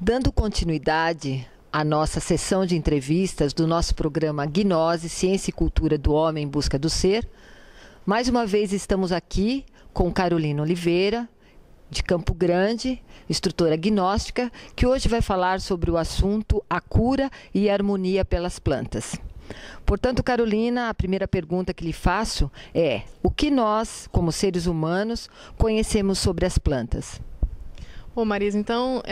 Dando continuidade à nossa sessão de entrevistas do nosso programa Gnose, Ciência e Cultura do Homem em Busca do Ser, mais uma vez estamos aqui com Carolina Oliveira, de Campo Grande, instrutora gnóstica, que hoje vai falar sobre o assunto a cura e a harmonia pelas plantas. Portanto, Carolina, a primeira pergunta que lhe faço é: o que nós, como seres humanos, conhecemos sobre as plantas? Bom, Marisa, então,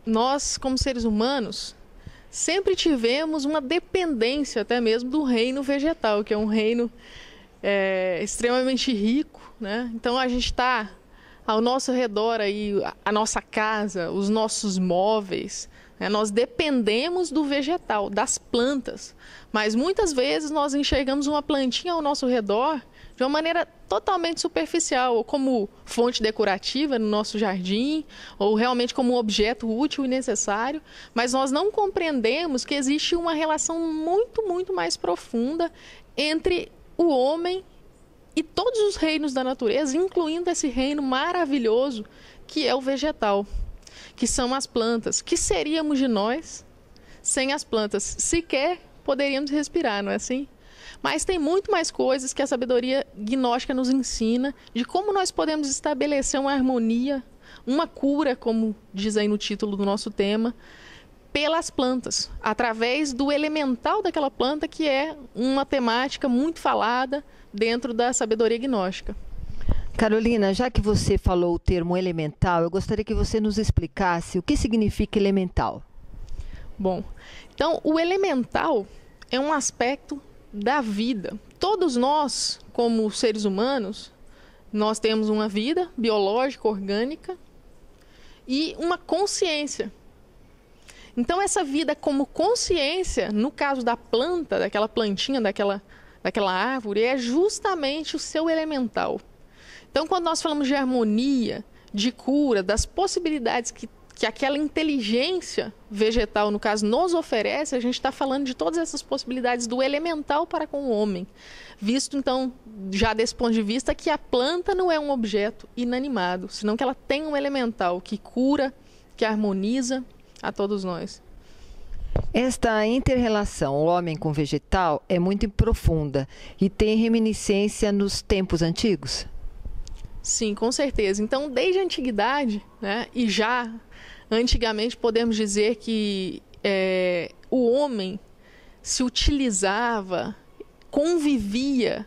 nós, como seres humanos, sempre tivemos uma dependência até mesmo do reino vegetal, que é um reino extremamente rico, né? Então, a gente está ao nosso redor aí, a nossa casa, os nossos móveis, né? Nós dependemos do vegetal, das plantas, mas muitas vezes nós enxergamos uma plantinha ao nosso redor de uma maneira totalmente superficial, ou como fonte decorativa no nosso jardim, ou realmente como um objeto útil e necessário, mas nós não compreendemos que existe uma relação muito, muito mais profunda entre o homem e todos os reinos da natureza, incluindo esse reino maravilhoso que é o vegetal, que são as plantas. Que seríamos de nós sem as plantas? Sequer poderíamos respirar, não é assim? Mas tem muito mais coisas que a sabedoria gnóstica nos ensina de como nós podemos estabelecer uma harmonia, uma cura, como diz aí no título do nosso tema, pelas plantas, através do elemental daquela planta, que é uma temática muito falada dentro da sabedoria gnóstica. Carolina, já que você falou o termo elemental, eu gostaria que você nos explicasse o que significa elemental. Bom, então o elemental é um aspecto da vida. Todos nós, como seres humanos, nós temos uma vida biológica, orgânica e uma consciência. Então essa vida como consciência, no caso da planta, daquela plantinha, daquela árvore, é justamente o seu elemental. Então quando nós falamos de harmonia, de cura, das possibilidades que aquela inteligência vegetal, no caso, nos oferece, a gente está falando de todas essas possibilidades do elemental para com o homem. Visto, então, já desse ponto de vista, que a planta não é um objeto inanimado, senão que ela tem um elemental que cura, que harmoniza a todos nós. Esta inter-relação homem com vegetal é muito profunda e tem reminiscência nos tempos antigos? Sim, com certeza. Então, desde a antiguidade, né, e já antigamente podemos dizer que o homem se utilizava, convivia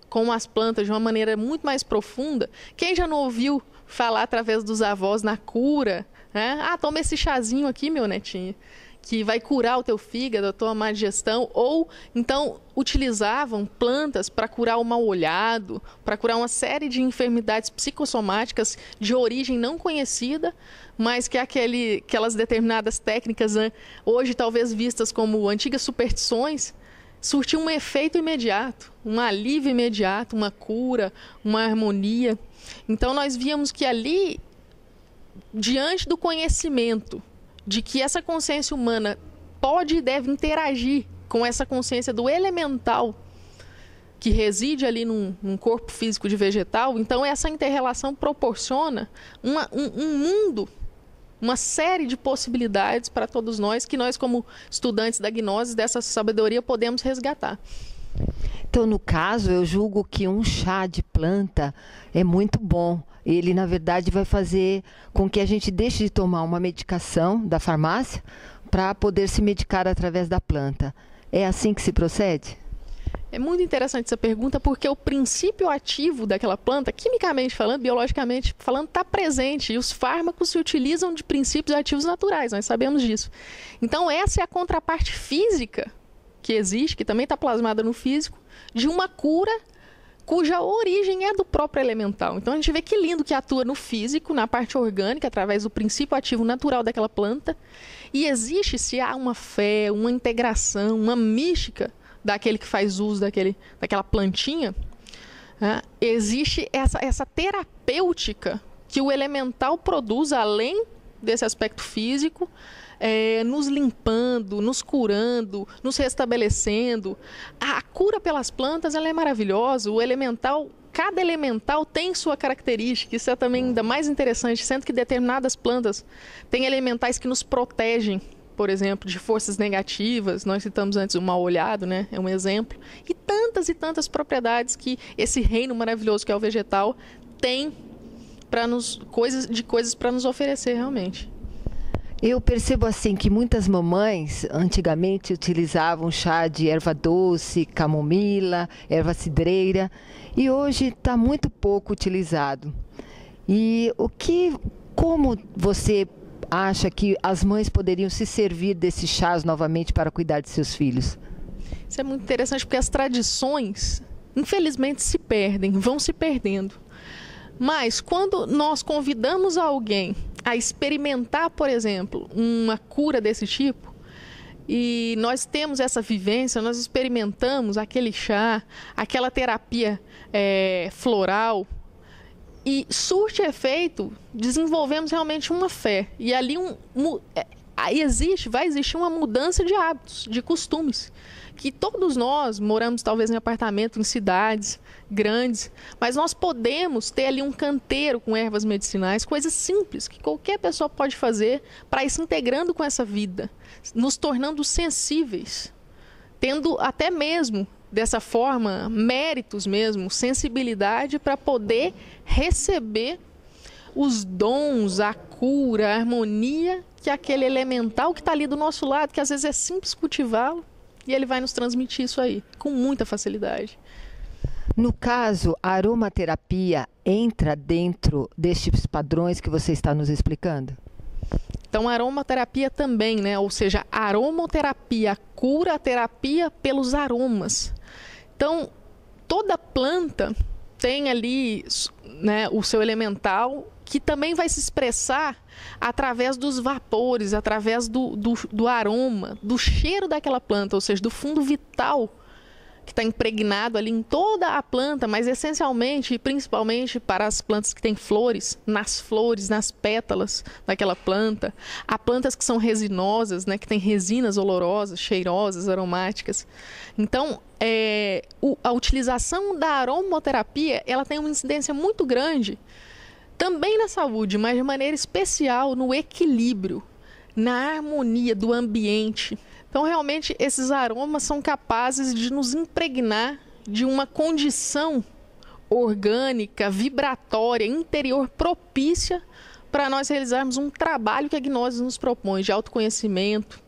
com as plantas de uma maneira muito mais profunda. Quem já não ouviu falar através dos avós na cura, né? Ah, toma esse chazinho aqui, meu netinho, que vai curar o teu fígado, a tua má digestão, ou então utilizavam plantas para curar o mal-olhado, para curar uma série de enfermidades psicossomáticas de origem não conhecida, mas que aquelas determinadas técnicas, né, hoje talvez vistas como antigas superstições, surtiam um efeito imediato, um alívio imediato, uma cura, uma harmonia. Então nós víamos que ali, diante do conhecimento de que essa consciência humana pode e deve interagir com essa consciência do elemental que reside ali num corpo físico de vegetal, então essa inter-relação proporciona um mundo, uma série de possibilidades para todos nós, que nós, como estudantes da gnose, dessa sabedoria, podemos resgatar. Então, no caso, eu julgo que um chá de planta é muito bom. Ele, na verdade, vai fazer com que a gente deixe de tomar uma medicação da farmácia para poder se medicar através da planta. É assim que se procede? É muito interessante essa pergunta, porque o princípio ativo daquela planta, quimicamente falando, biologicamente falando, está presente. E os fármacos se utilizam de princípios ativos naturais, nós sabemos disso. Então, essa é a contraparte física que existe, que também está plasmada no físico, de uma cura cuja origem é do próprio elemental. Então a gente vê que lindo que atua no físico, na parte orgânica, através do princípio ativo natural daquela planta. E existe, se há uma fé, uma integração, uma mística daquele que faz uso daquela plantinha, né? Existe essa terapêutica que o elemental produz, além desse aspecto físico, nos limpando, nos curando, nos restabelecendo. A cura pelas plantas, ela é maravilhosa. O elemental cada elemental tem sua característica, isso é também ainda mais interessante, sendo que determinadas plantas têm elementais que nos protegem, por exemplo, de forças negativas. Nós citamos antes o mal-olhado, né? É um exemplo. E tantas propriedades que esse reino maravilhoso que é o vegetal tem para coisas para nos oferecer realmente. Eu percebo assim que muitas mamães antigamente utilizavam chá de erva doce, camomila, erva cidreira, e hoje está muito pouco utilizado. E como você acha que as mães poderiam se servir desses chás novamente para cuidar de seus filhos? Isso é muito interessante porque as tradições, infelizmente, se perdem, vão se perdendo. Mas quando nós convidamos alguém a experimentar, por exemplo, uma cura desse tipo, e nós temos essa vivência, nós experimentamos aquele chá, aquela terapia floral, e surte efeito, desenvolvemos realmente uma fé. E ali vai existir uma mudança de hábitos, de costumes, que todos nós moramos talvez em apartamento, em cidades grandes, mas nós podemos ter ali um canteiro com ervas medicinais, coisas simples que qualquer pessoa pode fazer para ir se integrando com essa vida, nos tornando sensíveis, tendo até mesmo dessa forma méritos mesmo, sensibilidade para poder receber os dons, a cura, a harmonia que aquele elemental que está ali do nosso lado, que às vezes é simples cultivá-lo, e ele vai nos transmitir isso aí, com muita facilidade. No caso, a aromaterapia entra dentro destes padrões que você está nos explicando? Então, a aromaterapia também, né? Ou seja, a aromaterapia cura a terapia pelos aromas. Então, toda planta tem ali, né, o seu elemental, que também vai se expressar através dos vapores, através do aroma, do cheiro daquela planta, ou seja, do fundo vital que está impregnado ali em toda a planta, mas essencialmente e principalmente para as plantas que têm flores, nas pétalas daquela planta. Há plantas que são resinosas, né, que têm resinas olorosas, cheirosas, aromáticas. Então, a utilização da aromaterapia, ela tem uma incidência muito grande também na saúde, mas de maneira especial no equilíbrio, na harmonia do ambiente. Então, realmente, esses aromas são capazes de nos impregnar de uma condição orgânica, vibratória, interior propícia para nós realizarmos um trabalho que a gnose nos propõe, de autoconhecimento,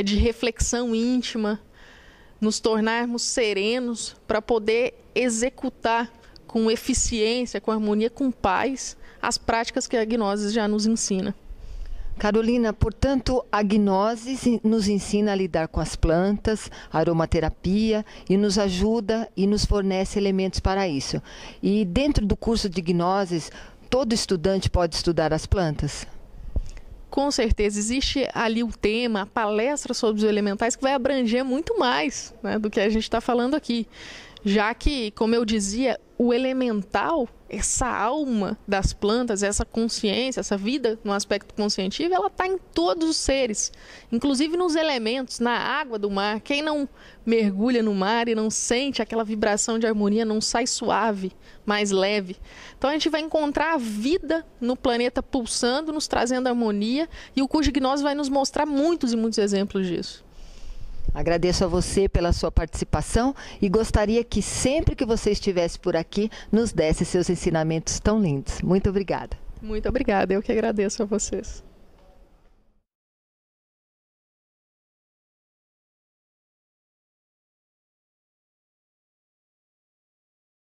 de reflexão íntima, nos tornarmos serenos para poder executar com eficiência, com harmonia, com paz, as práticas que a gnose já nos ensina. Carolina, portanto, a gnose nos ensina a lidar com as plantas, a aromaterapia, e nos ajuda e nos fornece elementos para isso. E dentro do curso de gnoses, todo estudante pode estudar as plantas? Com certeza, existe ali um tema, a palestra sobre os elementais, que vai abranger muito mais, né, do que a gente está falando aqui. Já que, como eu dizia, o elemental, essa alma das plantas, essa consciência, essa vida no aspecto conscientivo, ela está em todos os seres, inclusive nos elementos, na água do mar. Quem não mergulha no mar e não sente aquela vibração de harmonia, não sai suave, mais leve. Então a gente vai encontrar a vida no planeta pulsando, nos trazendo harmonia, e o curso de gnose vai nos mostrar muitos e muitos exemplos disso. Agradeço a você pela sua participação e gostaria que sempre que você estivesse por aqui, nos desse seus ensinamentos tão lindos. Muito obrigada. Muito obrigada, eu que agradeço a vocês.